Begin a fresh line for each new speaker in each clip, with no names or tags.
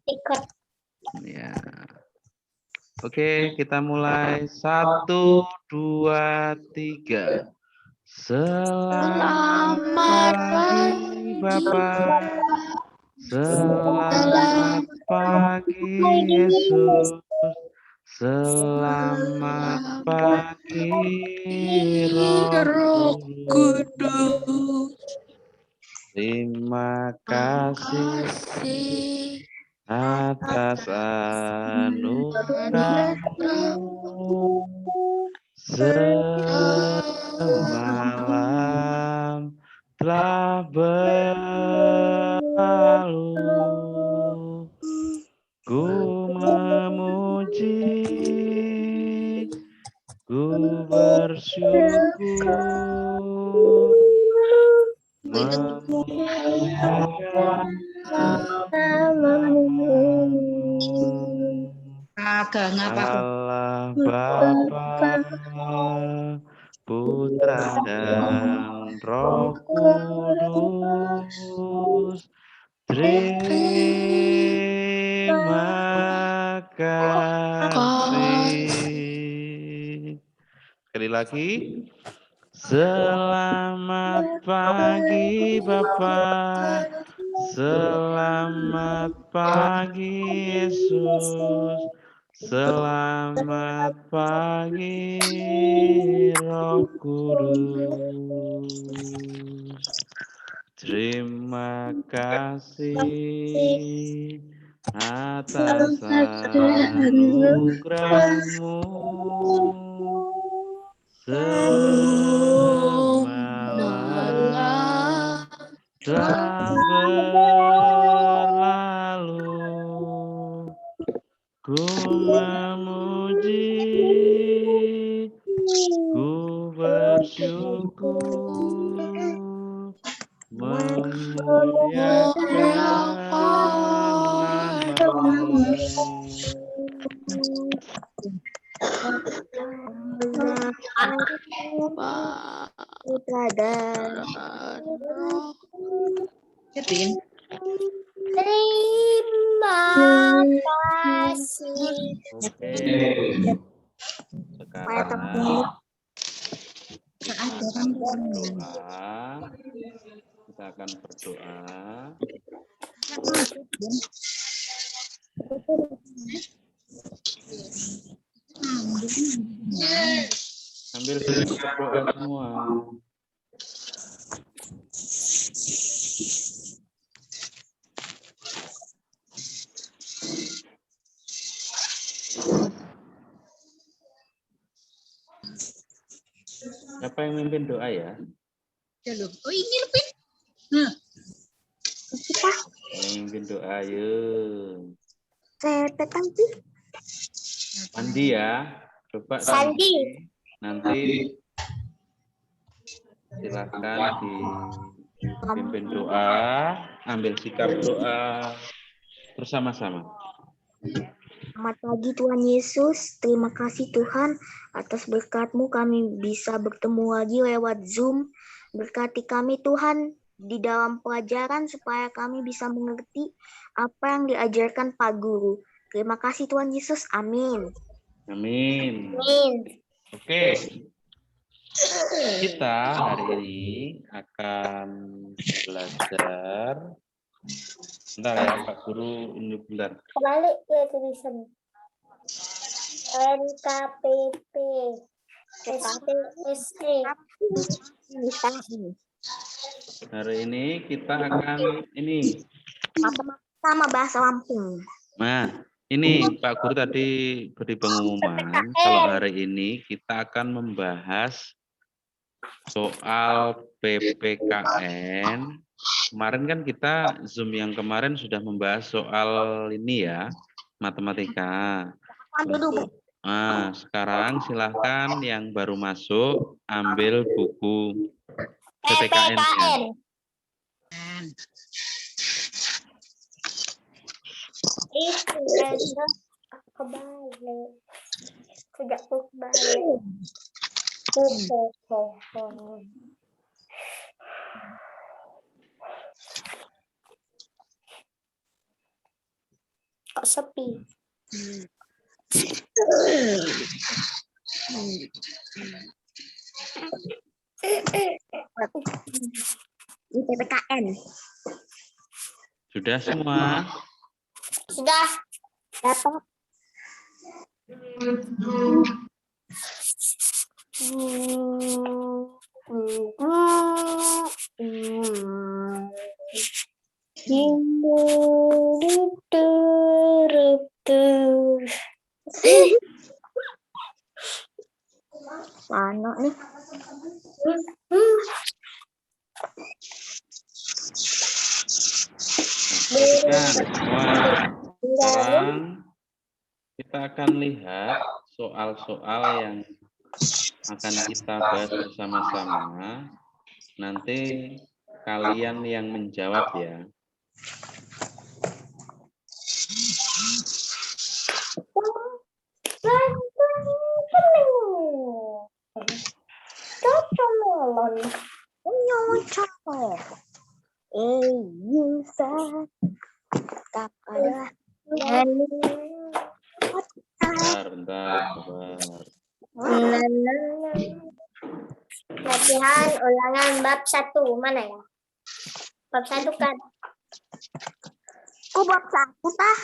Ikut.
Ya. Oke, kita mulai. 1, 2, 3. Selamat pagi, Bapak. Selamat pagi, Yesus. Selamat pagi, Roh Kudus. Terima kasih atas anugerah-Mu. Semalam telah berlalu, ku memuji, ku bersyukur, memuliakan nama-Mu. Allah Bapa, Putra dan Roh Kudus. Terima kasih. Sekali lagi. Selamat pagi Bapak. Selamat pagi Yesus. Selamat pagi Roh Kudus. Terima kasih atas anugerah-Mu. Semalam telah berlalu, ku memuji, ku bersyukur, memuliakan nama-Mu.
Putra dan terima kasih.
Oke. Sekarang kita akan berdoa. Ambil berdoa semua. Siapa yang memimpin doa ya?
Oh ini lebih.
Yang memimpin doa yuk.
Saya petang sih.
Andi ya. Coba
Sandi.
Nanti silahkan dipimpin doa, ambil sikap doa bersama-sama.
Selamat pagi Tuhan Yesus, terima kasih Tuhan atas berkat-Mu kami bisa bertemu lagi lewat Zoom. Berkati kami Tuhan di dalam pelajaran supaya kami bisa mengerti apa yang diajarkan Pak Guru. Terima kasih Tuhan Yesus, amin.
Amin.
Amin.
Oke. Kita hari ini akan belajar. Bentar ya Pak Guru, ini bentar.
Kembali ya tulisan. NKPP STSE.
Hari ini kita akan ini.
Sama bahasa Lampung.
Nah, ini Pak Guru tadi beri pengumuman kalau hari ini kita akan membahas soal PPKN. Kemarin kan kita Zoom yang kemarin sudah membahas soal ini ya, matematika. Nah, sekarang silahkan yang baru masuk ambil buku PPKN-nya.
Itu kebalik. Tidak kebalik.
kok sepi.
Ini PPKN.
Sudah semua?
Sudah.
Dapat. Mana nih?
Perhatikan semua. Sekarang kita akan lihat soal-soal yang akan kita bahas bersama-sama. Nanti kalian yang menjawab ya. Bentar, sabar.
Latihan ulangan bab 1. Mana ya? Bab 1 kan?
Kok bab 1 tah?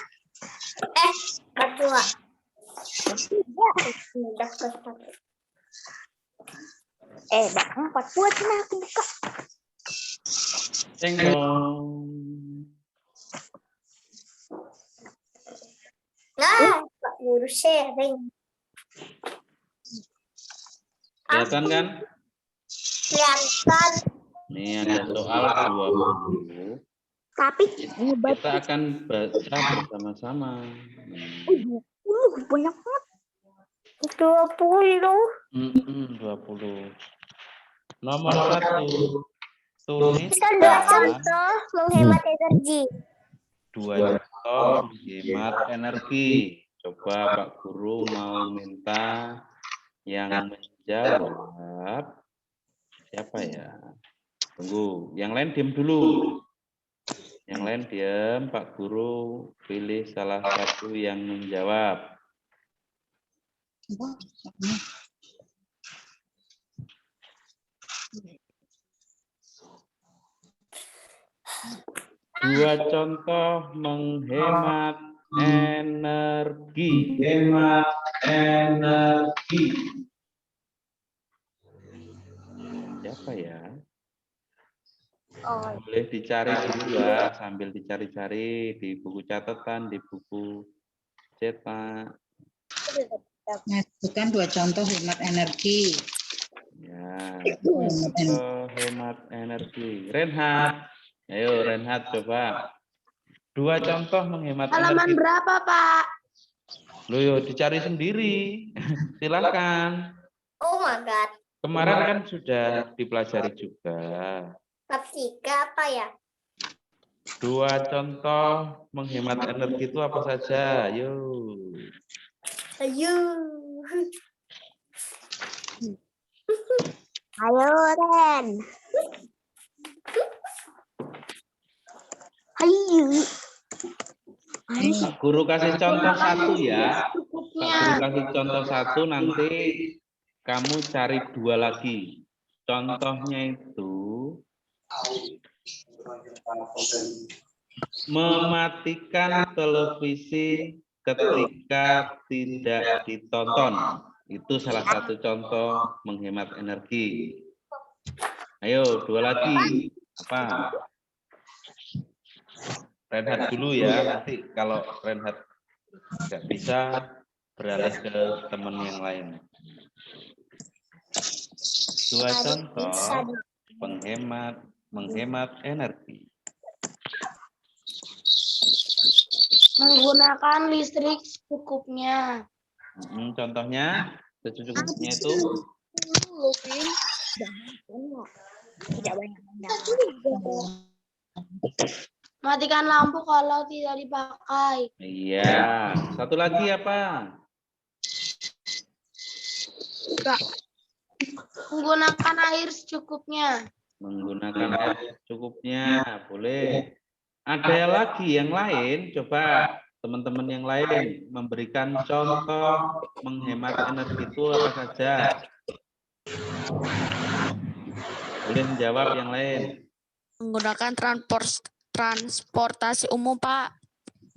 Bab 2. Udah ke 1.
Bab 4 buat sini aku buka.
Cengkong.
Nah, Pak Guru sharing.
Kelihatan kan?
Kelihatan.
Ini ada soal 20.
Tapi
Kita akan baca bersama-sama.
banyak banget.
20.
20. Nomor 1. Tulis
Kita 2 contoh menghemat energi.
2 contoh menghemat energi. Coba Pak Guru mau minta yang menjawab siapa ya? Tunggu, yang lain diam dulu. Yang lain diam, Pak Guru pilih salah satu yang menjawab. Dua contoh menghemat energi. Hemat energi. Siapa ya? Boleh dicari dulu ya, sambil dicari-cari di buku catatan, di buku cetak.
Nah, itu kan 2 contoh hemat energi.
Ya, contoh hemat energi. Renhat, ayo Renhat coba. 2 contoh menghemat
Halaman
energi.
berapa, Pak?
Loh, yo, dicari sendiri. Silakan.
Oh my god.
Kemarin kan sudah dipelajari juga.
Bab 3 apa ya?
2 contoh menghemat energi itu apa saja? Yuk.
Ayo.
Ayo Ren. Ayo.
Pak Guru kasih contoh 1 ya. Pak Guru kasih contoh 1, nanti kamu cari 2 lagi. Contohnya itu mematikan televisi ketika tidak ditonton. Itu salah satu contoh menghemat energi. Ayo, 2 lagi. Apa? Renhat dulu ya, nanti kalau Renhat nggak bisa beralih ke teman yang lain. 2 contoh menghemat energi.
Menggunakan listrik secukupnya.
Contohnya secukupnya itu
Tidak banyak.
Matikan lampu kalau tidak dipakai.
iya. 1 lagi apa?
Menggunakan air secukupnya.
Menggunakan air secukupnya, boleh. Ada lagi yang lain, coba teman-teman yang lain memberikan contoh menghemat energi itu apa saja? Boleh menjawab yang lain.
Menggunakan transportasi umum, Pak.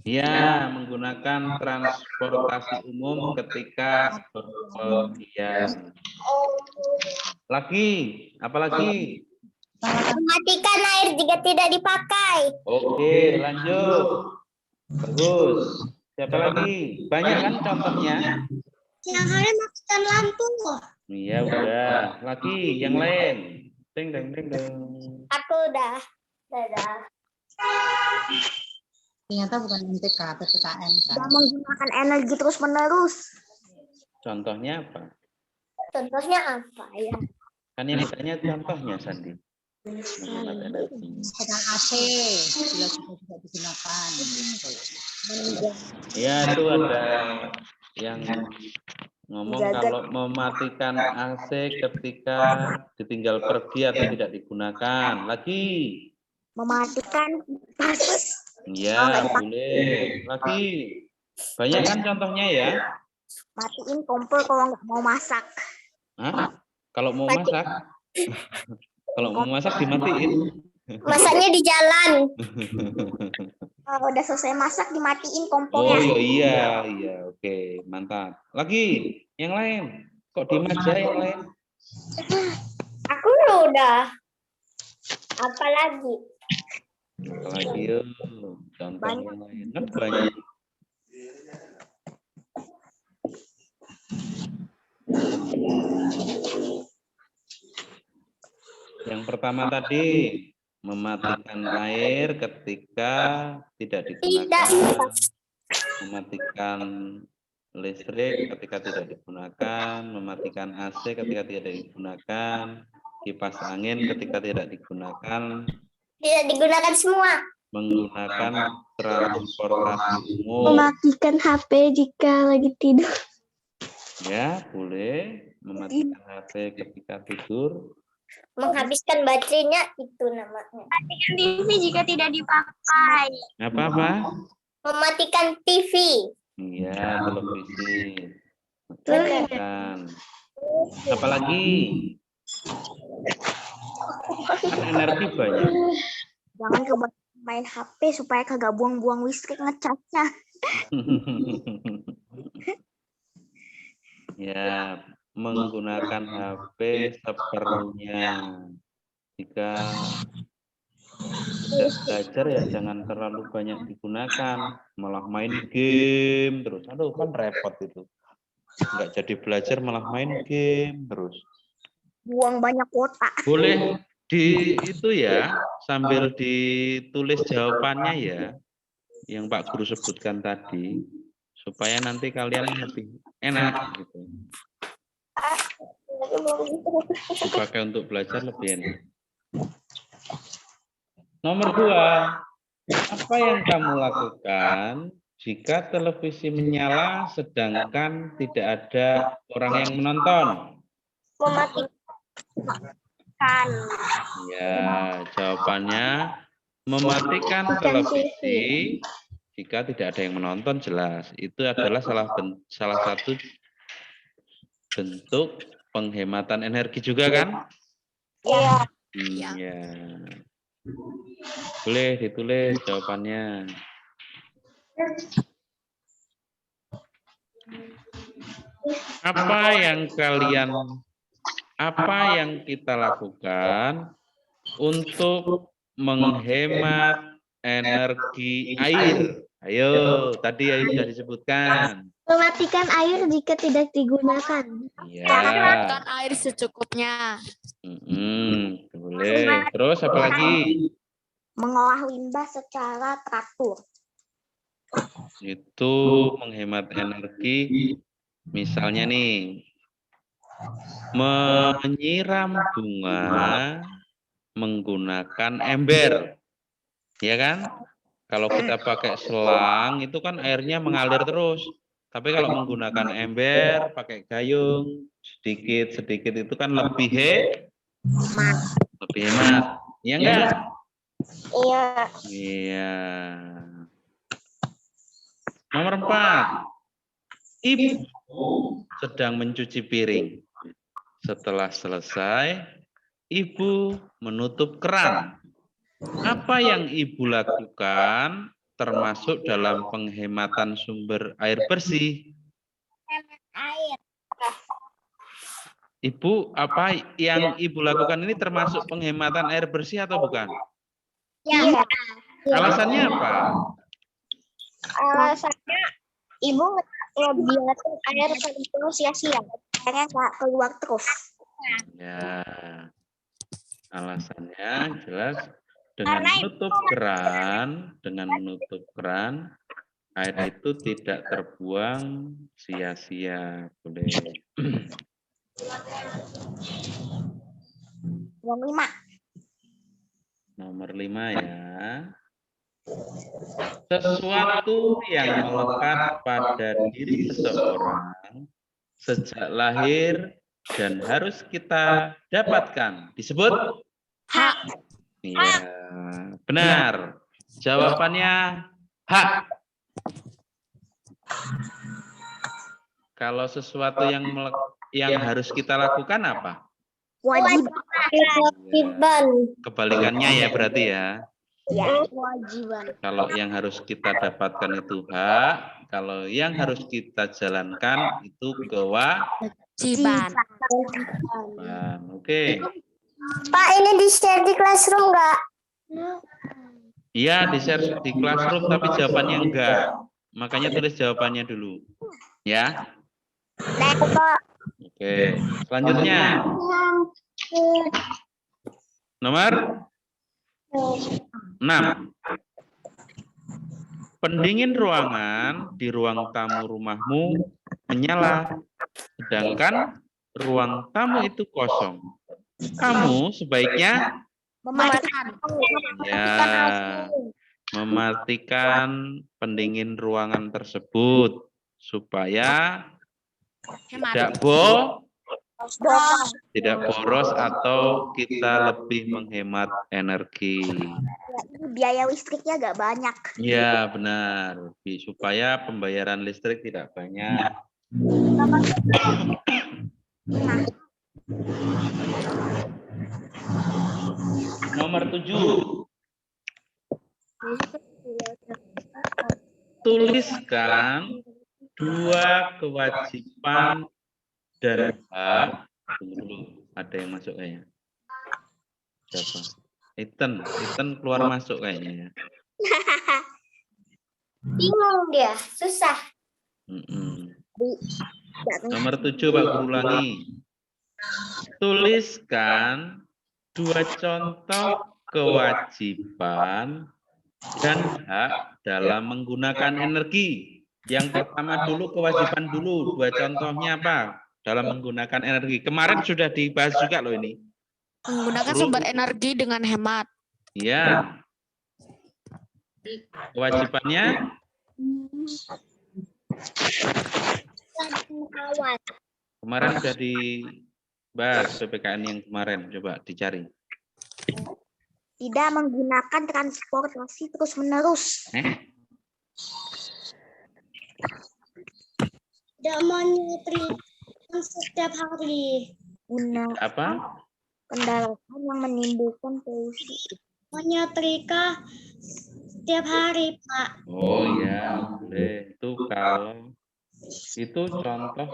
Ya, menggunakan transportasi umum ketika berpergian. Lagi, apalagi?
Mematikan air jika tidak dipakai.
Oke, lanjut. Bagus. Siapa lagi? Banyak kan contohnya?
Yang hari matikan lampu.
Iya, udah. Lagi, yang lain. Ding, ding, ding, ding.
Aku udah. Dadah.
Ternyata bukan MTK, PPKM kan.
Dan menggunakan energi terus-menerus.
Contohnya apa?
Contohnya apa ya?
Kan yang ditanya contohnya, Sandi. Menghemat energi.
Dengan AC bila sudah tidak digunakan.
Ya, itu ada yang ngomong kalau mematikan AC ketika ditinggal pergi atau tidak digunakan. Lagi.
Mematikan kipas.
Ya, boleh. Lagi. Banyak kan contohnya ya?
Matiin kompor kalau nggak mau masak.
Hah? Kalau mau masak? Kalau mau masak dimatiin.
Masaknya di jalan.
Kalau udah selesai masak dimatiin
Oh
kompornya.
iya, oke, mantap. Lagi, yang lain. Kok diem aja yang lain?
Aku udah. Apa lagi?
Apalagi yuk, contoh yang lain. Kan banyak. Yang pertama tadi, mematikan air ketika tidak digunakan. Mematikan listrik ketika tidak digunakan. Mematikan AC ketika tidak digunakan. Kipas angin ketika tidak digunakan.
Tidak digunakan semua.
Menggunakan transportasi umum.
Mematikan HP jika lagi tidur.
Ya, boleh. Mematikan HP ketika tidur.
Menghabiskan baterainya itu namanya.
Matikan TV jika tidak dipakai.
Apa-apa?
Mematikan TV.
Iya, televisi. Matikan. Apalagi? Kan energi banyak.
Jangan kebanyakan main HP supaya kagak buang-buang listrik ngecasnya.
Ya, menggunakan HP seperlunya. Jika tidak belajar ya jangan terlalu banyak digunakan, malah main game terus. Aduh, kan repot itu. Nggak jadi belajar malah main game terus.
Buang banyak kuota.
Boleh di itu ya, sambil ditulis jawabannya ya, yang Pak Guru sebutkan tadi, supaya nanti kalian lebih enak gitu. Dipakai untuk belajar lebih enak. Nomor 2, apa yang kamu lakukan jika televisi menyala sedangkan tidak ada orang yang menonton?
Mematikan.
Ya, jawabannya mematikan televisi jika tidak ada yang menonton, jelas. Itu adalah salah satu bentuk penghematan energi juga kan?
Iya.
Ya. Boleh ditulis jawabannya. Apa yang kita lakukan untuk menghemat energi air? Ayo, tadi sudah disebutkan.
Mematikan air jika tidak digunakan.
Ya.
Menggunakan air secukupnya.
Boleh. Terus apa lagi?
Mengolah limbah secara teratur.
Itu menghemat energi. Misalnya nih, menyiram bunga menggunakan ember. Ya kan? Kalau kita pakai selang itu kan airnya mengalir terus. Tapi kalau menggunakan ember, pakai gayung, sedikit-sedikit itu kan lebih hemat. Iya enggak?
Iya.
Iya. Nomor 4. Ibu sedang mencuci piring. Setelah selesai, ibu menutup keran. Apa yang ibu lakukan termasuk dalam penghematan sumber air bersih?
Air.
Ibu, apa yang ibu lakukan ini termasuk penghematan air bersih atau bukan?
Ya.
Alasannya apa?
Alasannya ibu ngebiarin air terus sia-sia. Airnya nggak keluar terus.
Ya, alasannya jelas dengan menutup keran, air itu tidak terbuang sia-sia. Boleh. Nomor 5 ya. Sesuatu yang melekat pada diri seseorang sejak lahir dan harus kita dapatkan disebut
Hak.
Iya, benar. Jawabannya hak. Kalau sesuatu yang harus kita lakukan apa?
Kewajiban.
Kebalikannya ya berarti ya.
Ya, kewajiban.
Kalau yang harus kita dapatkan itu hak, kalau yang harus kita jalankan itu
Kewajiban.
Oke.
Pak, ini di-share di classroom nggak?
Iya, di-share di classroom tapi jawabannya enggak. Makanya tulis jawabannya dulu. Ya.
Pak.
Oke. Selanjutnya. Nomor 6. Pendingin ruangan di ruang tamu rumahmu menyala, sedangkan ruang tamu itu kosong. Kamu sebaiknya mematikan pendingin ruangan tersebut supaya tidak boros atau kita lebih menghemat energi.
Biaya listriknya agak banyak.
Ya benar, supaya pembayaran listrik tidak banyak. Nomor 7. Tuliskan 2 kewajiban dan hak. Tunggu dulu, ada yang masuk kayaknya. Siapa? Ethan keluar masuk kayaknya ya.
Bingung dia, susah.
Nomor 7 Pak Guru ulangi. Tuliskan 2 contoh kewajiban dan hak dalam menggunakan energi. Yang pertama dulu kewajiban dulu. 2 contohnya apa? Dalam menggunakan energi. Kemarin sudah dibahas juga loh ini.
Menggunakan sumber energi dengan hemat.
Iya. Kewajibannya kemarin sudah dibahas PPKN yang kemarin. Coba dicari.
Tidak menggunakan transportasi terus-menerus.
Tidak menyetrika setiap hari.
Apa?
Kendaraan yang menimbulkan polusi.
Menyetrika setiap hari, Pak.
Oh ya, boleh. Itu kalau itu contoh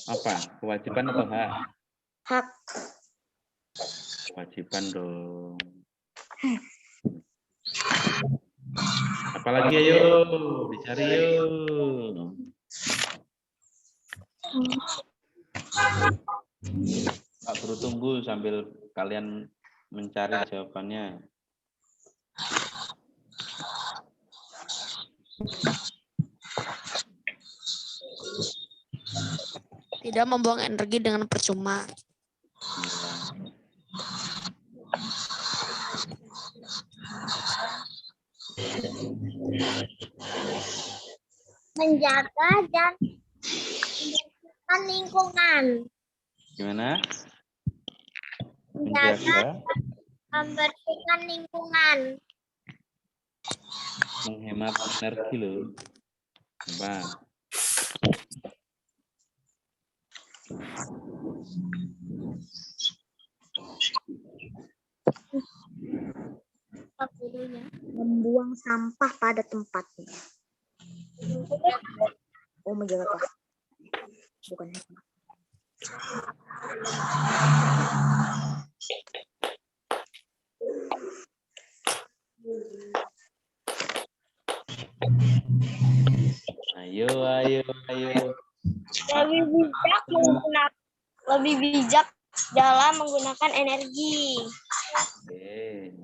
apa? Kewajiban atau hak?
Hak.
Kewajiban dong. Apalagi ayo, dicari yuk. Pak Guru tunggu sambil kalian mencari jawabannya.
Tidak membuang energi dengan percuma.
Menjaga dan membersihkan lingkungan.
Gimana?
Menjaga, membersihkan lingkungan.
Menghemat energi loh. Apa?
Membuang sampah pada tempatnya. Oh, menjaga kelas. Bukan.
Ayo.
Lebih bijak dalam menggunakan energi.
Oke.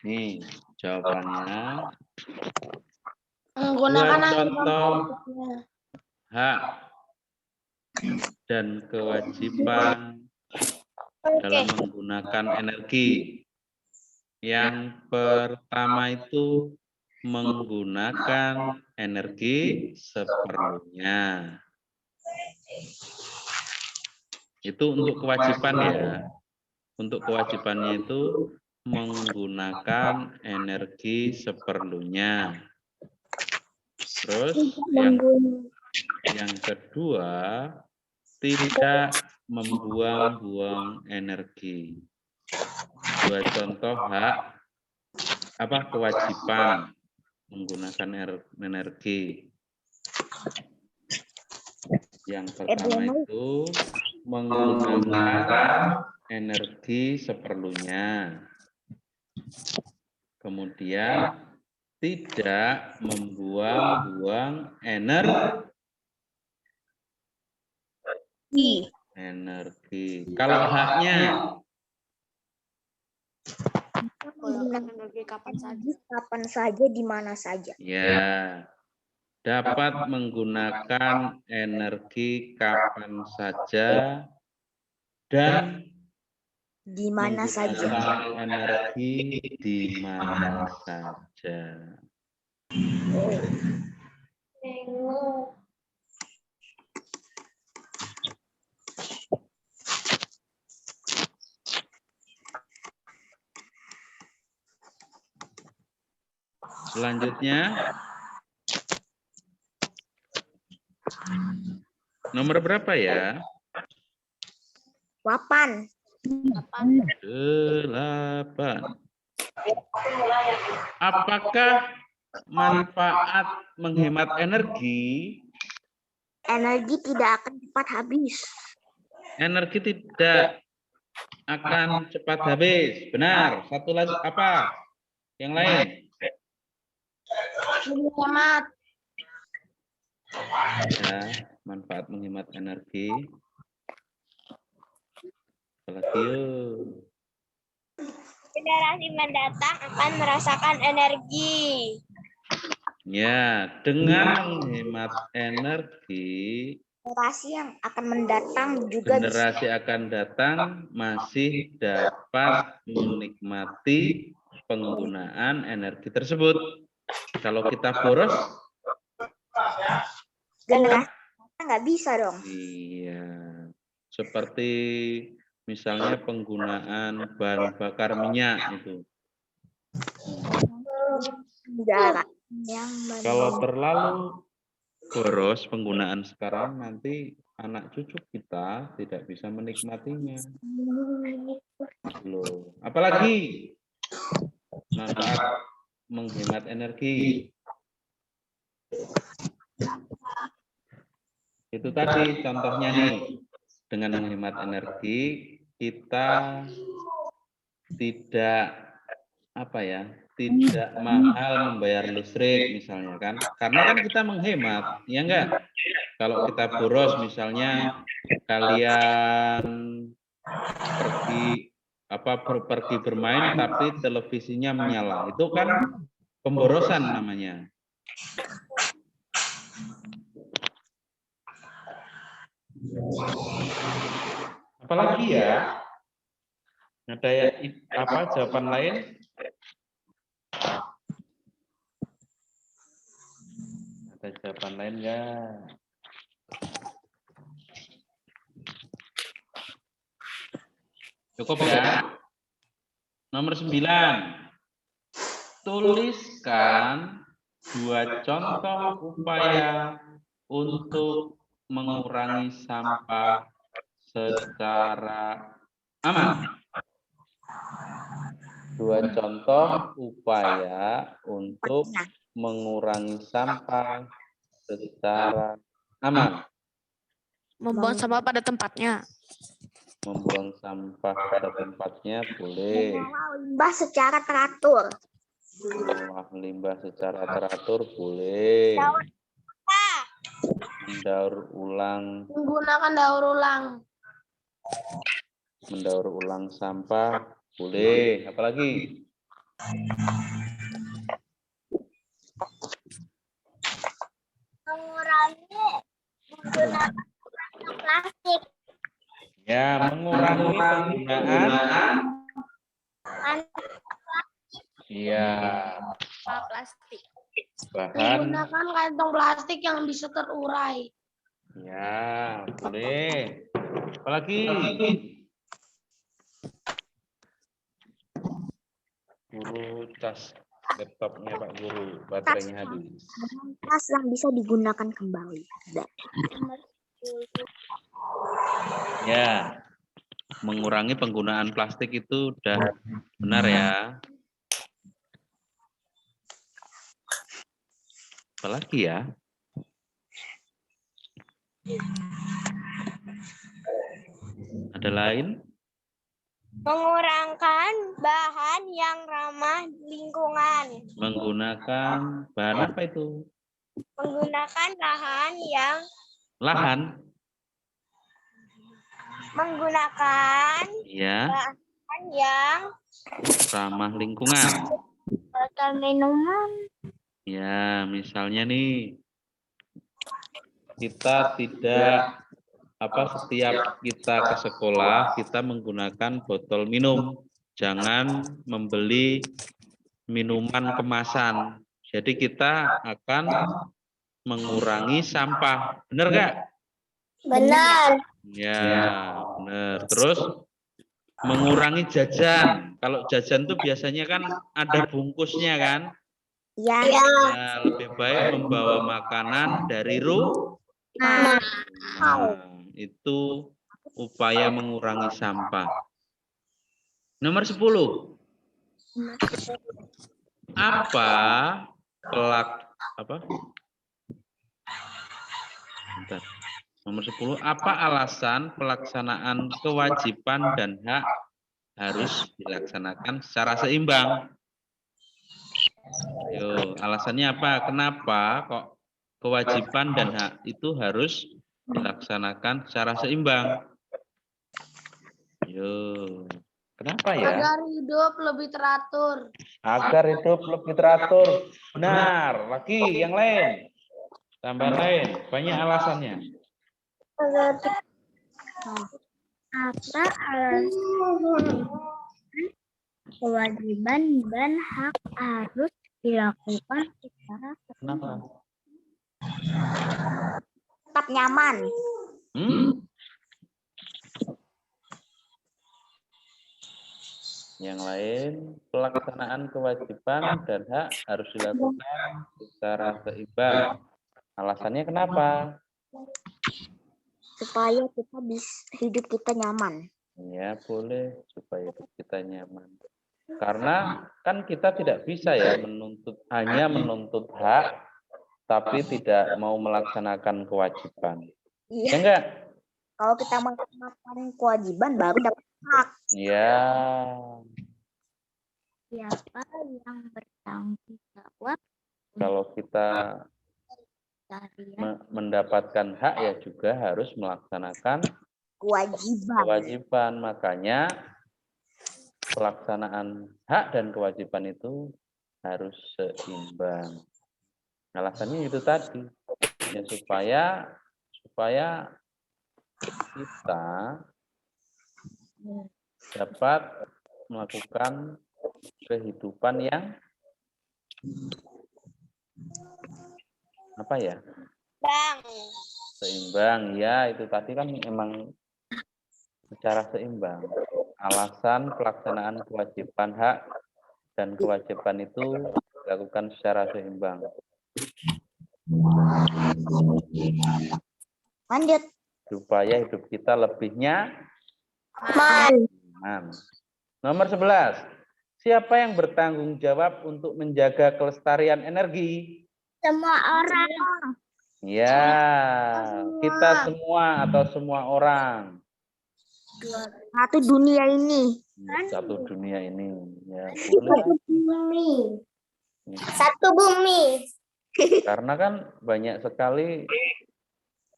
Nih jawabannya.
Menggunakan
Buat contoh hak dan kewajiban dalam menggunakan energi. Yang pertama itu menggunakan energi seperlunya. Itu untuk kewajiban ya. Untuk kewajibannya itu menggunakan energi seperlunya. Terus yang kedua, tidak membuang-buang energi. Dua contoh hak kewajiban menggunakan energi. Yang pertama itu menggunakan energi seperlunya. Kemudian tidak membuang-buang energi. Kalau haknya
Menggunakan energi kapan
saja, di mana saja.
ya, dapat menggunakan energi kapan saja dan
Di mana saja.
menggunakan energi di mana saja. Selanjutnya, nomor berapa ya?
8.
8. Apakah manfaat menghemat energi?
Energi tidak akan cepat habis.
Energi tidak akan cepat habis. Benar. Satu lagi apa? Yang lain?
Menghemat.
Ya, manfaat menghemat energi. Apalagi yuk.
Generasi mendatang akan merasakan energi.
Ya, dengan menghemat energi,
Generasi yang akan mendatang juga
generasi akan datang masih dapat menikmati penggunaan energi tersebut. Kalau kita boros,
generasi nggak bisa dong.
iya, seperti misalnya penggunaan bahan bakar minyak itu. Kalau terlalu boros penggunaan sekarang, nanti anak cucu kita tidak bisa menikmatinya. Loh, apalagi manfaat menghemat energi. Itu tadi contohnya nih. Dengan menghemat energi, kita tidak tidak mahal membayar listrik misalnya kan. Karena kan kita menghemat, ya enggak? Kalau kita boros misalnya kalian pergi bermain tapi televisinya menyala. Itu kan pemborosan namanya. Apalagi ya? Ada jawaban lain? Ada jawaban lain enggak? Cukup ya? Nomor 9. Tuliskan 2 contoh upaya untuk mengurangi sampah secara aman. 2 contoh upaya untuk mengurangi sampah secara aman.
Membuang sampah pada tempatnya.
Membuang sampah pada tempatnya boleh.
Mengolah limbah secara teratur.
Mengolah limbah secara teratur boleh. Mendaur ulang.
Menggunakan daur ulang.
Mendaur ulang sampah boleh. Apalagi?
Mengurangi menggunakan plastik.
Ya, mengurangi penggunaan. Iya,
Plastik.
bahan.
Menggunakan kantong plastik yang bisa terurai.
Ya, boleh. Apalagi? Guru cas laptopnya Pak Guru, baterainya habis.
Tas yang bisa digunakan kembali.
Ya, mengurangi penggunaan plastik itu udah benar ya. Apalagi ya? Ada lain?
Mengurangkan bahan yang ramah lingkungan.
Menggunakan bahan apa itu?
Menggunakan bahan yang
Lahan?
menggunakan
Ya,
bahan yang
ramah lingkungan.
botol minuman.
Ya, misalnya nih, kita tidak setiap kita ke sekolah kita menggunakan botol minum. Jangan membeli minuman kemasan. Jadi kita akan mengurangi sampah. Benar nggak?
Benar.
Ya, benar. Terus mengurangi jajan. Kalau jajan tuh biasanya kan ada bungkusnya kan?
Ya,
Ya, lebih baik membawa makanan dari
Nah,
itu upaya mengurangi sampah. Nomor 10. Apa Bentar. Nomor 10. Apa alasan pelaksanaan kewajiban dan hak harus dilaksanakan secara seimbang? Yo, alasannya apa? Kenapa kok kewajiban dan hak itu harus dilaksanakan secara seimbang? Yo, kenapa ya?
Agar hidup lebih teratur.
Agar hidup lebih teratur. Benar. Lagi yang lain. Tambahan lain. Banyak alasannya.
apa alasan kewajiban dan hak harus dilakukan secara
Kenapa?
tetap nyaman.
Yang lain, pelaksanaan kewajiban dan hak harus dilakukan secara seimbang. Alasannya kenapa?
Supaya hidup kita nyaman.
Ya, boleh supaya hidup kita nyaman. Karena kan kita tidak bisa ya hanya menuntut hak tapi tidak mau melaksanakan kewajiban.
Iya.
Ya enggak?
Kalau kita melaksanakan kewajiban baru dapat hak.
Ya.
Siapa yang bertanggung jawab
Kalau kita mendapatkan hak ya juga harus melaksanakan kewajiban. Makanya pelaksanaan hak dan kewajiban itu harus seimbang. Alasannya itu tadi ya supaya kita dapat melakukan kehidupan yang seimbang. Ya, itu tadi kan memang secara seimbang. Alasan pelaksanaan kewajiban hak dan kewajiban itu dilakukan secara seimbang.
Lanjut.
Supaya hidup kita lebihnya
Man.
aman. Nomor 11. Siapa yang bertanggung jawab untuk menjaga kelestarian energi?
Semua orang.
Ya, kita semua atau semua orang.
Satu dunia ini.
Satu dunia ini. Ya, boleh.
Bumi. Satu bumi.
Karena kan banyak sekali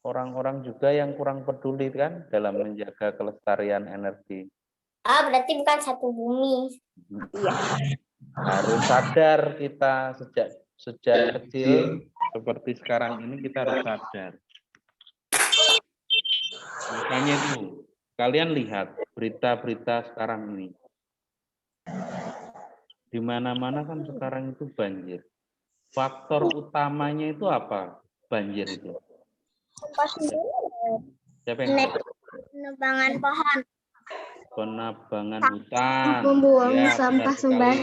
orang-orang juga yang kurang peduli kan dalam menjaga kelestarian energi.
Berarti bukan satu bumi.
Harus sadar kita sejak kecil seperti sekarang ini kita harus sadar. Makanya itu kalian lihat berita-berita sekarang ini. Di mana-mana kan sekarang itu banjir. Faktor utamanya itu apa? Banjir itu. Siapa yang tahu?
Penebangan pohon.
Penebangan hutan.
Membuang
Ya,
sampah
benar sekali.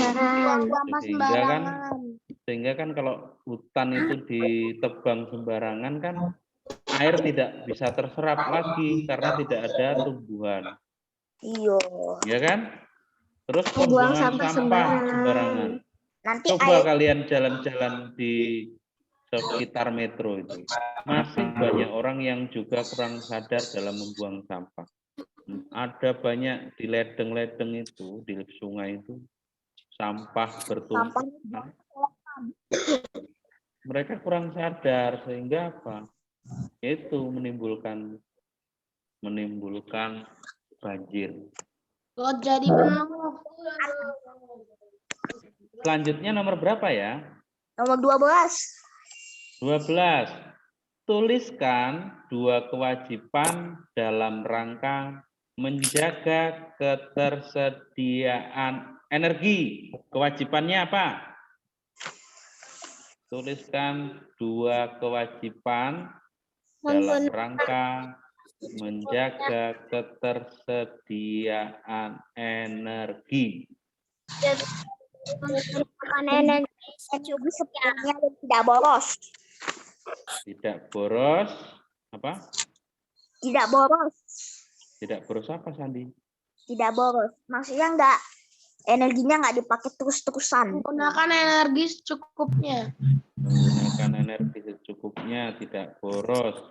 sembarangan.
Sehingga kan kalau hutan itu ditebang sembarangan kan air tidak bisa terserap lagi karena tidak ada tumbuhan.
Iya.
Ya kan? Terus
Membuang
pembuangan
sampah
sembarangan.
Nanti
Coba
air
kalian jalan-jalan di sekitar metro itu. Masih banyak orang yang juga kurang sadar dalam membuang sampah. Ada banyak di ledeng-ledeng itu, di sungai itu, sampah bertumpuk. Mereka kurang sadar sehingga apa? Itu menimbulkan banjir.
Kok jadi penuh?
Selanjutnya nomor berapa ya?
nomor 12.
12. Tuliskan 2 kewajiban dalam rangka menjaga ketersediaan energi. Kewajibannya apa? Tuliskan 2 kewajiban dalam rangka menjaga ketersediaan energi.
Energi sepenuhnya dan tidak boros.
Tidak boros. Apa?
Tidak boros.
Tidak boros apa, Sandi?
Tidak boros. Maksudnya energinya nggak dipakai terus-terusan.
Gunakan energi secukupnya.
Menggunakan energi secukupnya, tidak boros.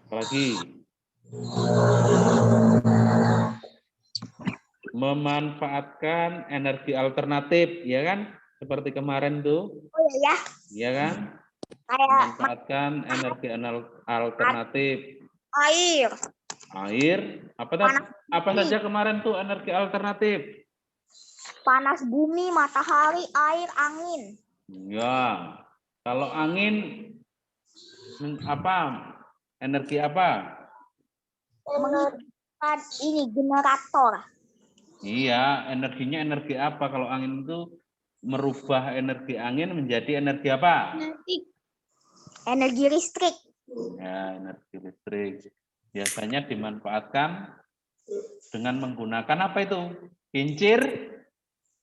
Apalagi? Memanfaatkan energi alternatif, ya kan? Seperti kemarin tuh,
Oh ya,
ya kan?
kayak
Memanfaatkan energi alternatif.
air,
Apa saja kemarin tuh energi alternatif?
panas bumi, matahari, air, angin.
Ya, kalau angin apa? Energi apa?
Menghidupkan ini generator.
Iya, energinya energi apa? Kalau angin itu merubah energi angin menjadi energi apa?
Energi listrik.
Ya, energi listrik. Biasanya dimanfaatkan dengan menggunakan apa itu? Kincir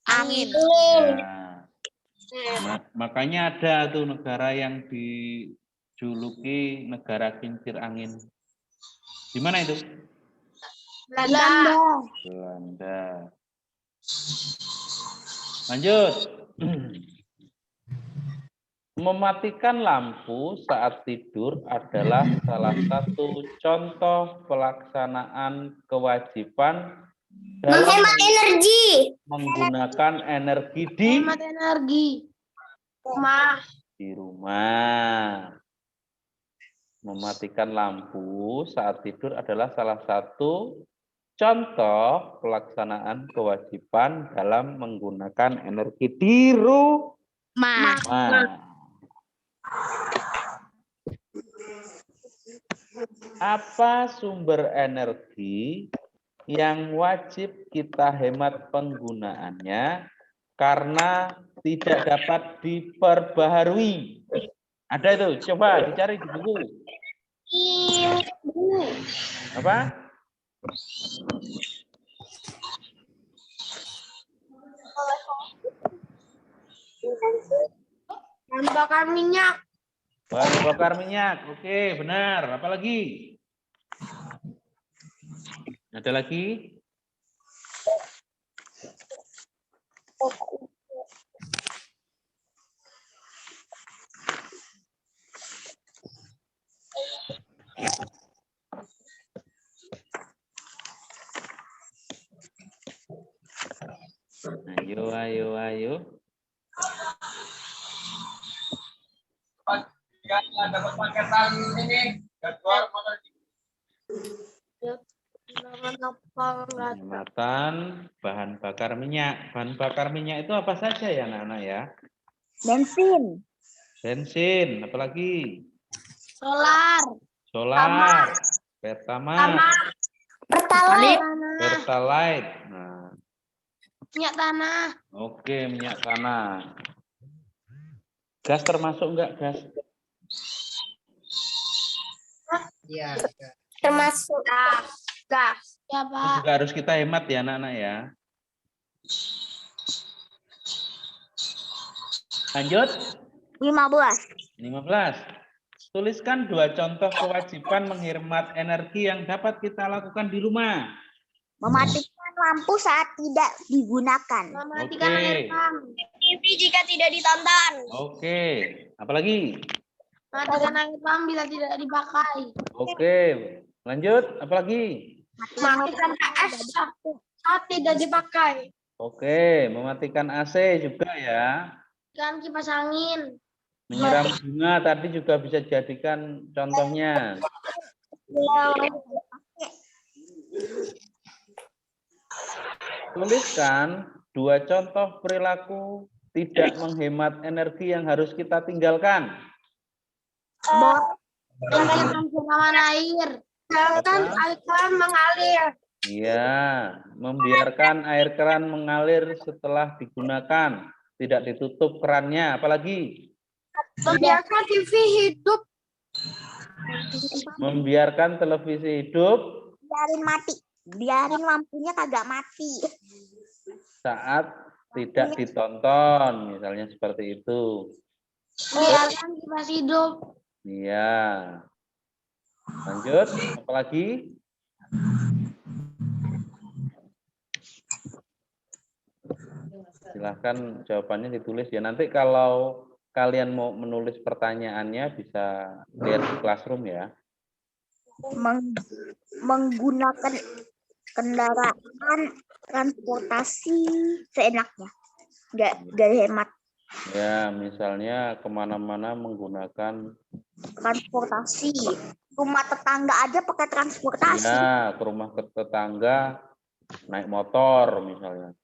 Angin.
ya. Makanya ada tuh negara yang dijuluki negara kincir angin. Di mana itu? Belanda. Lanjut. Mematikan lampu saat tidur adalah salah satu contoh pelaksanaan kewajiban dalam
Menghemat energi.
menggunakan energi di rumah. Mematikan lampu saat tidur adalah salah satu contoh pelaksanaan kewajiban dalam menggunakan energi di rumah. Apa sumber energi yang wajib kita hemat penggunaannya karena tidak dapat diperbaharui? Ada itu, coba dicari di buku. Apa?
Bahan bakar minyak.
Bahan bakar minyak. Oke, benar. Apa lagi? Ada lagi? Ayo. Penghematan bahan bakar minyak. Bahan bakar minyak itu apa saja ya anak-anak ya?
Bensin.
Bensin, apalagi?
Solar.
Solar, Pertamax,
Pertalite.
Pertalite. Nah,
Minyak tanah.
oke, minyak tanah. Gas termasuk enggak gas?
Iya.
Termasuk gas. Ya,
Itu
Pak.
juga harus kita hemat ya anak-anak ya. Lanjut.
15.
15. Tuliskan 2 contoh kewajiban menghemat energi yang dapat kita lakukan di rumah.
Mematikan lampu saat tidak digunakan.
Mematikan
Oke.
air pump.
TV jika tidak ditonton.
Oke, apalagi?
Mematikan air pump bila tidak dipakai.
Oke, lanjut, apalagi?
Mematikan PS saat tidak dipakai.
Oke, mematikan AC juga ya.
Kan kipas angin.
Menyiram bunga tadi juga bisa dijadikan contohnya. Tuliskan 2 contoh perilaku tidak menghemat energi yang harus kita tinggalkan.
Mematikan siraman air. Biarkan air keran mengalir.
Iya, membiarkan air keran mengalir setelah digunakan, tidak ditutup kerannya. Apalagi?
Membiarkan TV hidup.
Membiarkan televisi hidup
Biarin mati. Biarin lampunya kagak mati.
saat tidak ditonton, misalnya seperti itu.
Membiarkan kipas hidup.
Iya. Lanjut, apalagi? Silahkan jawabannya ditulis ya. Nanti kalau kalian mau menulis pertanyaannya bisa lihat di classroom ya.
Menggunakan kendaraan transportasi seenaknya. Nggak hemat.
Ya, misalnya kemana-mana menggunakan
Transportasi. Rumah tetangga aja pakai transportasi.
ya ke rumah tetangga naik motor misalnya.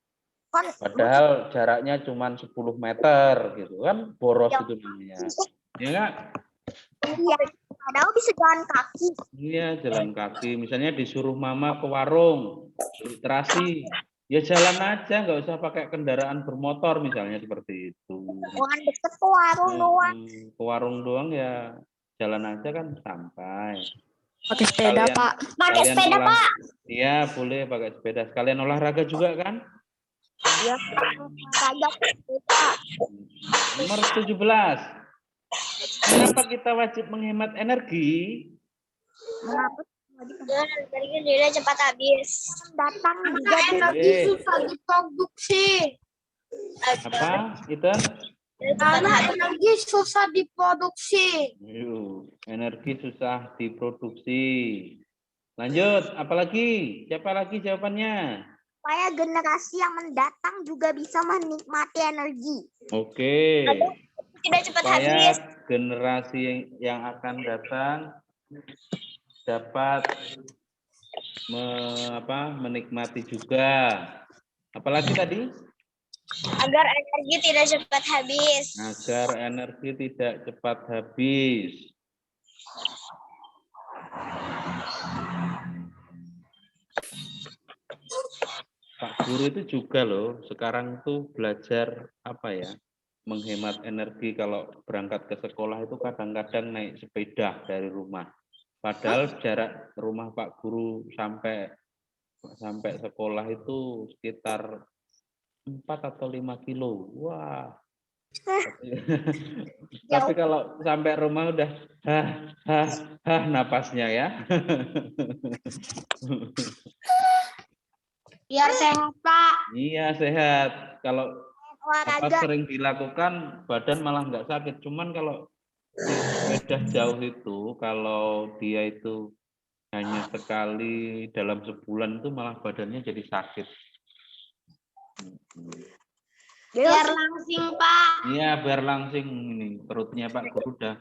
Kan
Padahal jaraknya cuma 10 meter gitu kan, boros
Ya.
itu namanya. Ya nggak?
iya. Padahal bisa jalan kaki.
Iya, jalan kaki. Misalnya disuruh mama ke warung, beli terasi. Ya jalan aja, nggak usah pakai kendaraan bermotor misalnya seperti itu.
Orang deket ke warung doang.
Ke warung doang ya jalan aja kan sampai.
Pakai sepeda,
Kalian-
Pak.
Pakai
Kalian
sepeda,
olah-
Pak.
Iya, boleh pakai sepeda. Sekalian olahraga juga kan?
Ya, kagak sepeda.
Nomor 17. Mengapa kita wajib menghemat energi?
Mengapa
Energi tidak cepat habis.
datang
Karena
juga
energi
Oke.
susah diproduksi.
Apa itu?
Karena energi susah diproduksi.
Energi susah diproduksi. Lanjut, apalagi? Siapa lagi jawabannya?
supaya generasi yang mendatang juga bisa menikmati energi.
Oke.
Tidak cepat
Supaya
habis.
generasi yang akan datang dapat menikmati juga. Apalagi tadi?
Agar energi tidak cepat habis.
Agar energi tidak cepat habis. Pak Guru itu juga loh, sekarang tuh belajar apa ya, menghemat energi. Kalau berangkat ke sekolah itu kadang-kadang naik sepeda dari rumah. Padahal jarak rumah Pak Guru sampai sekolah itu sekitar 4 atau 5 kilo. Wah, Tapi kalau sampai rumah udah napasnya ya.
Biar sehat, Pak.
Iya sehat. Kalau
Olahraga.
sering dilakukan badan malah nggak sakit. Cuman kalau sepeda jauh itu, kalau dia itu hanya sekali dalam sebulan itu malah badannya jadi sakit.
Biar langsing, Pak.
Iya, biar langsing ini perutnya Pak Guru udah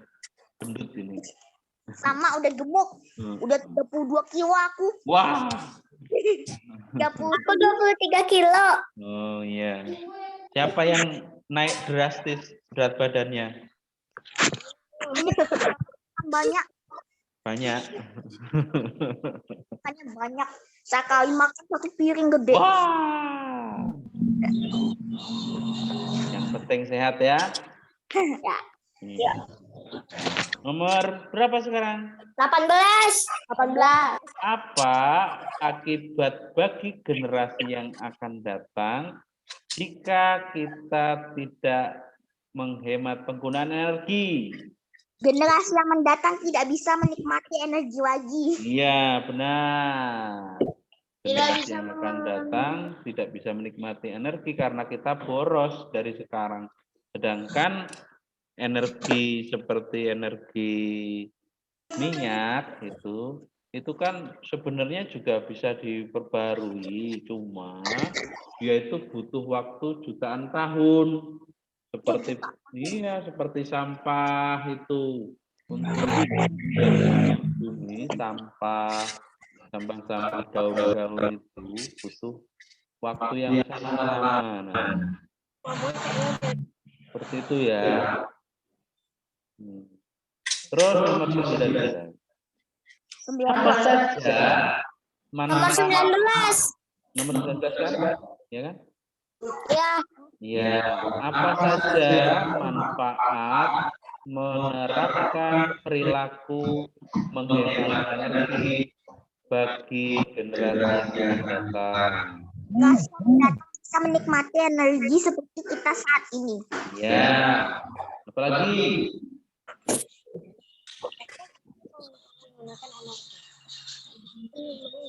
gendut ini.
Sama udah gemuk. Udah 32 kilo aku.
Wah.
30.
Aku 23 kilo.
Oh iya. Siapa yang naik drastis berat badannya?
Banyak.
Banyak.
Makanya banyak. Sekali makan 1 piring gede.
Wah. Yang penting sehat ya.
Ya.
Iya. Nomor berapa sekarang?
18.
Apa akibat bagi generasi yang akan datang jika kita tidak menghemat penggunaan energi?
Generasi yang mendatang tidak bisa menikmati energi lagi.
Iya, benar.
Tidak
Generasi
bisa
yang akan datang tidak bisa menikmati energi karena kita boros dari sekarang. Sedangkan energi seperti energi minyak itu kan sebenarnya juga bisa diperbarui, cuma dia itu butuh waktu jutaan tahun. Seperti sampah itu untuk bumi, sampah daun-daun itu butuh waktu yang sangat lama. Nah, seperti itu ya. Terus nomor 19. Apa saja
Nomor
manfaat
19.
nomor 19 kan? Ya kan?
Ya.
Ya, apa saja manfaat menerapkan perilaku menghemat energi bagi generasi yang akan datang?
Generasi yang mendatang bisa menikmati energi seperti kita saat ini.
Ya, apalagi?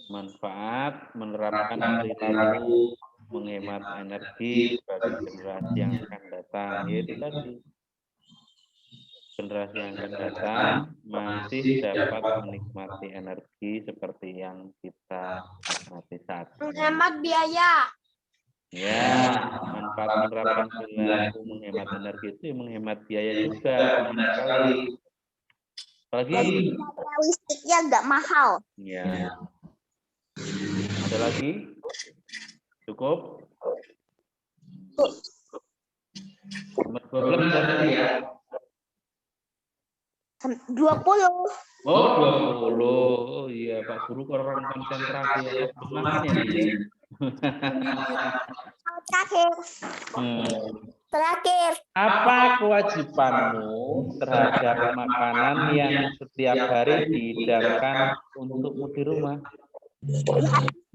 Manfaat menerapkan perilaku menghemat energi bagi generasi yang akan datang, yaitu tadi generasi yang akan datang masih dapat menikmati energi seperti yang kita nikmati saat ini.
Menghemat biaya.
Ya, manfaat menerapkan perilaku menghemat energi itu menghemat biaya juga, benar sekali. Apalagi?
Listriknya agak mahal.
Ya. Ada lagi? Cukup? Nomor 12 tadi ya?
20.
Oh, 20. Oh iya, Pak Guru kurang konsentrasi ya. Makan ya dia.
Terakhir.
Apa kewajibanmu terhadap makanan yang setiap hari dihidangkan untukmu di rumah?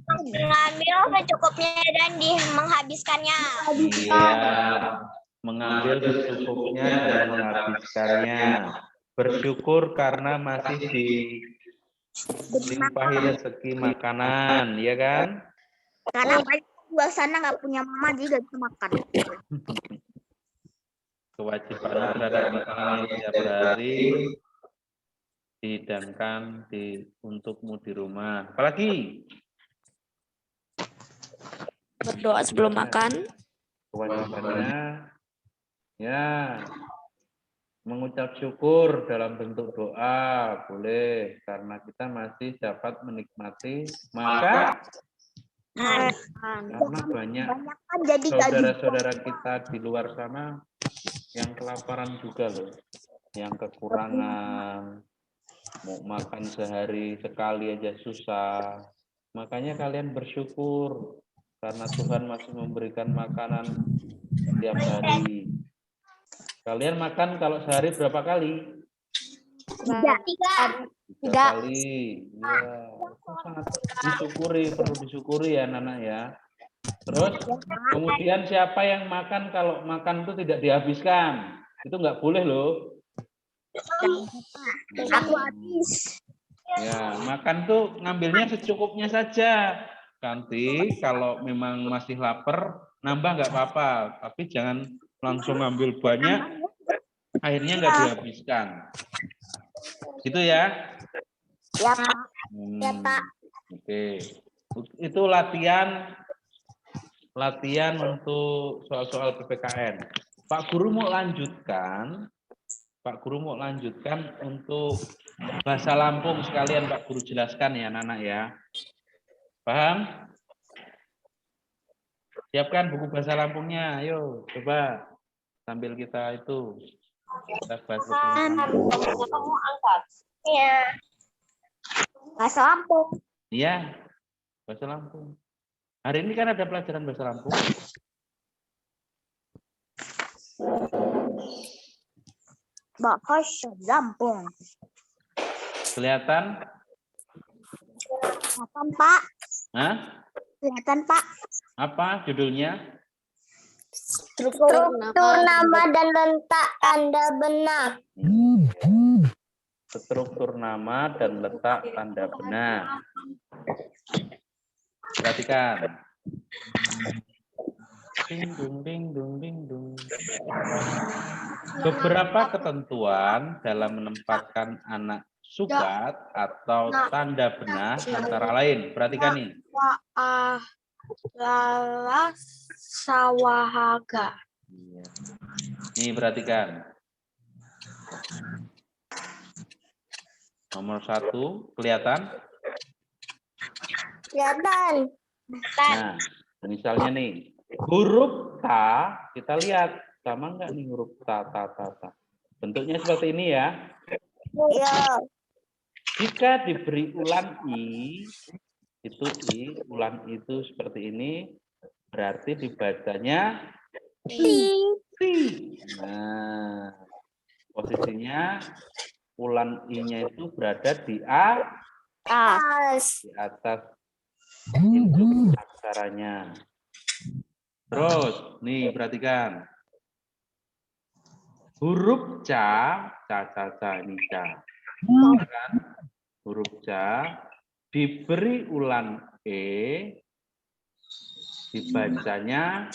Mengambil secukupnya dan menghabiskannya.
Iya, mengambil secukupnya dan menghabiskannya. Bersyukur karena masih dilimpahi rezeki makanan, ya kan?
Karena banyak di luar sana nggak punya mama jadi nggak bisa makan.
Kewajiban terhadap makanan yang setiap hari dihidangkan untukmu di rumah. Apalagi?
Berdoa sebelum makan.
Kewajibannya ya mengucap syukur dalam bentuk doa boleh karena kita masih dapat menikmati makan karena banyak
kan jadi
saudara-saudara kita di luar sana yang kelaparan juga loh, yang kekurangan mau makan sehari sekali aja susah. Makanya kalian bersyukur karena Tuhan masih memberikan makanan setiap hari. Kalian makan kalau sehari berapa kali?
3.
3 kali. Ya, sangat disyukuri, perlu disyukuri ya anak-anak ya. Terus kemudian siapa yang makan kalau makan itu tidak dihabiskan? Itu nggak boleh loh.
Aku habis.
Ya, makan tuh ngambilnya secukupnya saja. Nanti kalau memang masih lapar, nambah nggak apa-apa. Tapi jangan langsung ngambil banyak, akhirnya nggak dihabiskan. Gitu ya?
Ya, Pak.
Ya, Pak.
Oke. Itu latihan untuk soal-soal PPKN. Pak Guru mau lanjutkan. Pak Guru mau lanjutkan untuk bahasa Lampung sekalian Pak Guru jelaskan ya anak-anak ya. Paham? Siapkan buku bahasa Lampungnya. Ayo coba sambil kita itu kita bahas
Iya.
Bahasa Lampung.
Iya, bahasa Lampung. Hari ini kan ada pelajaran bahasa Lampung.
Bahasa Lampung.
Kelihatan?
Kelihatan, Pak.
Hah?
Kelihatan, Pak.
Apa judulnya?
Struktur nama dan letak tanda benar.
Struktur nama dan letak tanda benar. Perhatikan. Ding dung ding dung ding dung. Beberapa ketentuan dalam menempatkan anak sukat atau tanda benar antara lain. Perhatikan nih.
Lala sawahaga.
Iya. Nih perhatikan. Nomor 1 kelihatan?
Kelihatan.
Nah, misalnya nih huruf K kita lihat sama nggak nih huruf ta. Bentuknya seperti ini ya.
Ya.
Jika diberi ulan i itu ulan itu seperti ini berarti dibacanya ti. Nah, posisinya ulan i-nya itu berada di
As.
di atas induk aksaranya. Terus, nih perhatikan. Huruf ca ini ca. Kan? Huruf ca diberi ulan e dibacanya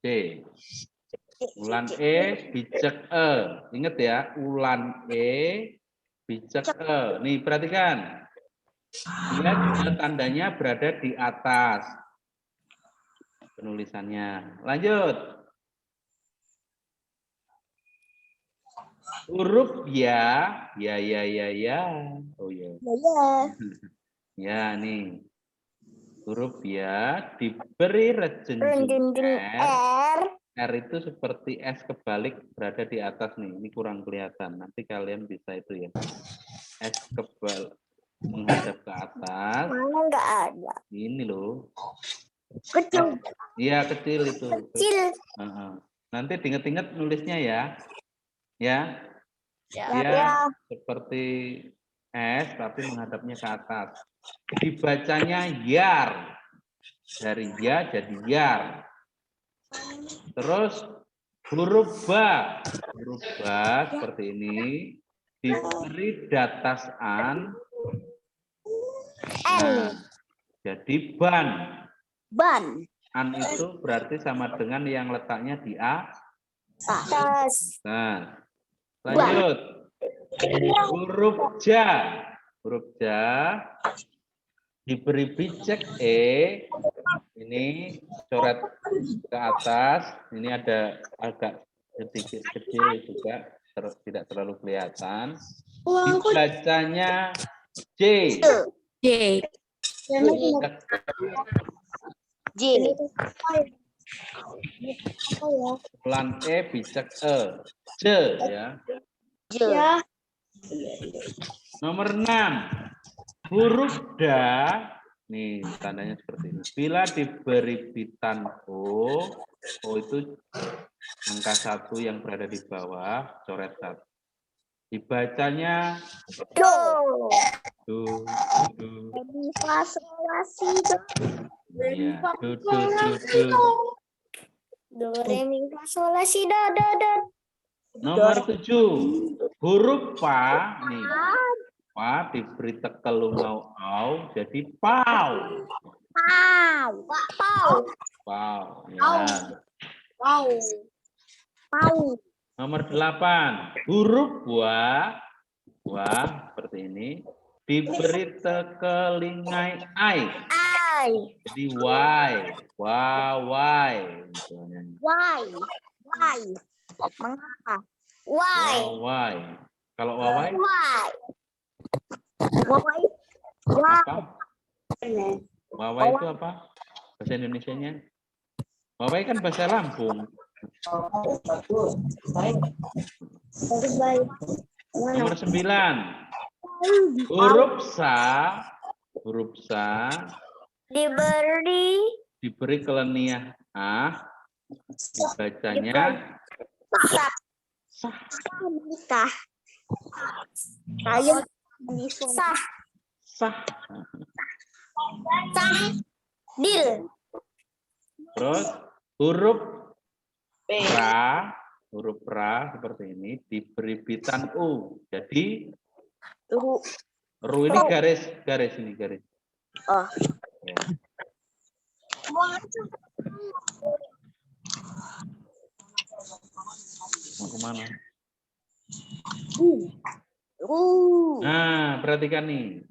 c. Ulan e bijak e. Ingat ya, ulan e bijak e. Nih perhatikan. Dia juga tandanya berada di atas penulisannya. Lanjut. Huruf ya. Oh ya. Ya nih. Huruf ya diberi rejunjung R. R itu seperti S kebalik berada di atas nih. Ini kurang kelihatan. Nanti kalian bisa itu ya. S kebalik menghadap ke atas.
Mana nggak ada?
Ini loh.
Kecil.
Iya kecil itu.
Kecil.
Nanti diinget-inget nulisnya ya. Ya. Dia seperti S tapi menghadapnya ke atas. Dibacanya yar. Dari ya jadi yar. Terus huruf ba. Huruf ba seperti ini diberi datasan nah, jadi ban.
Ban.
An itu berarti sama dengan yang letaknya di
Atas.
Nah, lanjut. Huruf ja. Huruf ja diberi bijak E. Ini coret ke atas. Ini ada agak sedikit kecil juga, tidak terlalu kelihatan. Dibacanya J. Ulan E bijak E. J ya. Nomor 6. Huruf da. Nih tandanya seperti ini. Bila diberi bitan O itu angka 1 yang berada di bawah, coret 1. Dibacanya
Do.
do, do.
Fa sol la si do.
Iya, do.
Do, re, mi, fa, sol, la, si, do.
Nomor 7. Huruf pa nih. Pa diberi tekel lungau au jadi pau.
Pau.
Pau.
Pau. Ya.
Wow.
Pau.
Nomor 8. Huruf wa seperti ini diberi tekelingai ai.
Ai.
Jadi why. Why. Misalnya.
Why? Mengapa?
Why?
Why. Kalau wawai
Why?
Why? Why?
apa? Wawai itu apa? Bahasa Indonesianya? Wawai kan bahasa Lampung. Nomor 9. Huruf sa diberi keleniah dibacanya
Nikah. Saya
Sah.
sah.
Dil.
Terus huruf ra seperti ini diberi bitan u. Jadi ru ini garis ini garis.
Oh.
Ya. Mau kemana? Nah, perhatikan nih.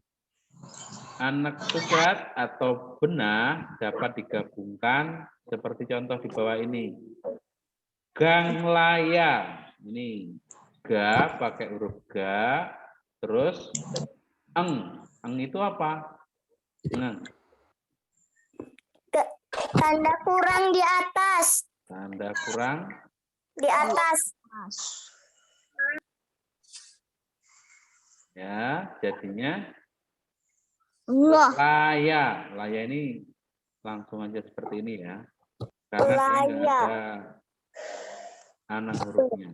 Anak sugat atau benah dapat digabungkan seperti contoh di bawah ini. Ganglaya. Ini ga pakai huruf ga, terus eng. Eng itu apa? Eng.
Tanda kurang di atas.
Tanda kurang
Di atas.
ya, jadinya
Allah.
laya ini langsung aja seperti ini ya, karena dia nggak
Laya.
ada anak hurufnya.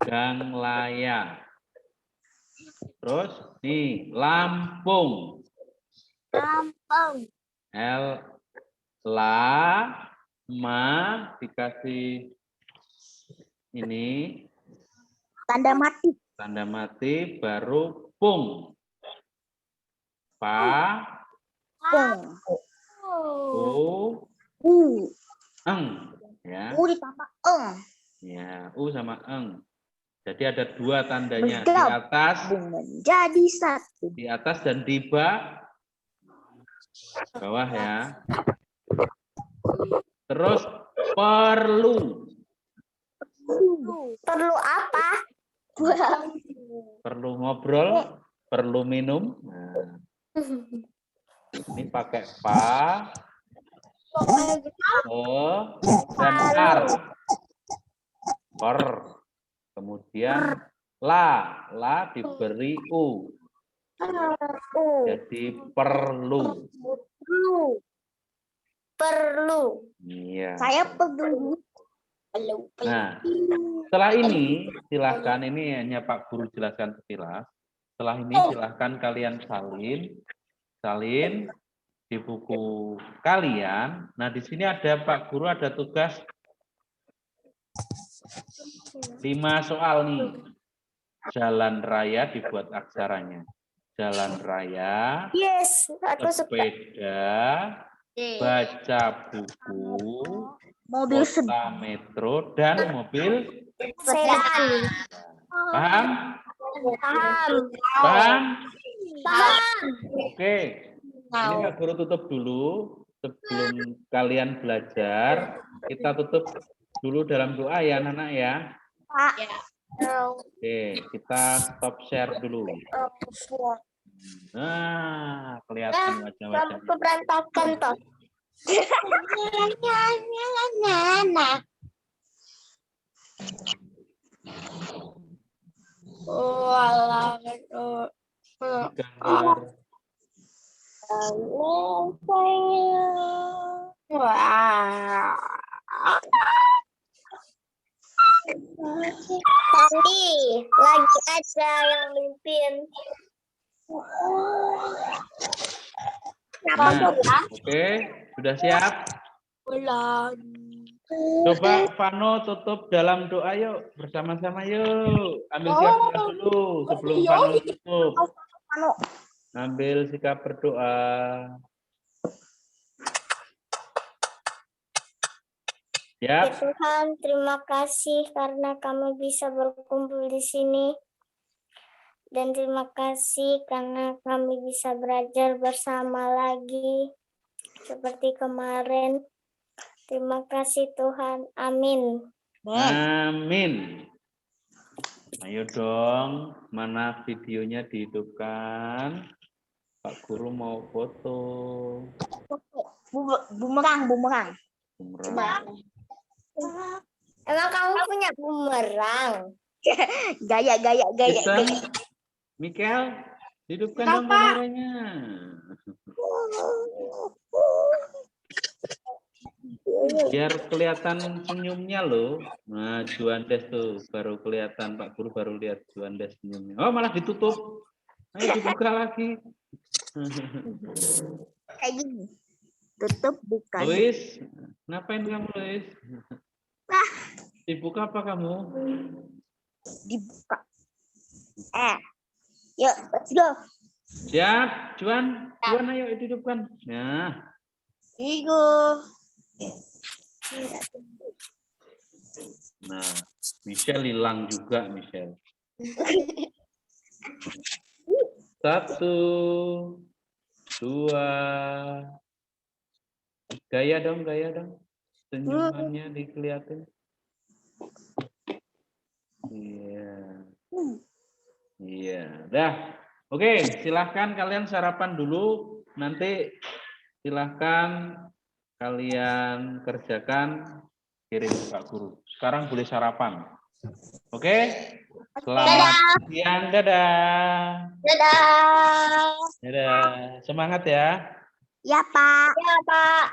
Ganglaya. Terus nih Lampung.
Lampung.
Ma dikasih ini
Tanda mati.
tanda mati baru pung. Pa
Pung.
eng ya.
Ditambah eng.
Ya, u sama eng. Jadi ada dua tandanya
Bergabung menjadi satu.
di atas dan di bawah ya. Terus perlu.
Perlu apa?
Perlu ngobrol, perlu minum. Nah, ini pakai pa, dan ar. Per. Kemudian la diberi u. Jadi perlu.
Perlu.
Iya.
Saya peduli.
Nah, setelah ini silahkan, ini hanya Pak Guru jelaskan sekilas. Setelah ini silahkan kalian salin di buku kalian. Nah, di sini ada Pak Guru ada tugas 5 soal nih. Jalan raya dibuat aksaranya. Jalan raya,
Yes, aku suka.
sepeda, baca buku,
Mobil
kota metro, dan mobil.
Sedan.
Paham?
Paham.
Paham?
Paham.
Oke. Ini Kak Guru tutup dulu. Sebelum kalian belajar, kita tutup dulu dalam doa ya, anak-anak ya. Oke, kita stop share dulu. Nah, kelihatan wajah-wajahnya.
Lampu berantakan toh.
Gambar.
Wah.
Andi, lagi aja yang mimpin.
Nah, oke, sudah siap?
Bulan.
Coba Vano tutup dalam doa yuk, bersama-sama yuk. Ambil sikap berdoa dulu sebelum Vano tutup. Ambil sikap berdoa.
Ya
Siap?
Tuhan, terima kasih karena kami bisa berkumpul di sini. Dan terima kasih karena kami bisa belajar bersama lagi seperti kemarin. Terima kasih Tuhan. Amin.
Amin. Ayo dong, mana videonya dihidupkan? Pak Guru mau foto.
Bumerang.
Bumerang.
Emang kamu punya bumerang?
Gaya.
Jason, Mikel, hidupkan dong kameranya. Biar kelihatan senyumnya loh. Nah, Juandes tuh baru kelihatan, Pak Guru baru lihat Juandes senyumnya. Oh, malah ditutup. Ayo dibuka lagi.
Kayak gini. Tutup buka.
Luis, ngapain kamu, Luis? Dibuka apa kamu?
Dibuka. Yuk, let's go.
Siap, Juan, ayo hidupkan. Nah, nah, Michelle hilang juga, Michelle. 1, 2, gaya dong, senyumannya dikelihatin. Iya, dah. Oke, silahkan kalian sarapan dulu. Nanti silahkan kalian kerjakan, kirim ke Pak Guru. Sekarang boleh sarapan. Oke? Selamat siang, dadah.
Dadah.
Dadah. Semangat ya.
Ya, Pak.
Ya Pak.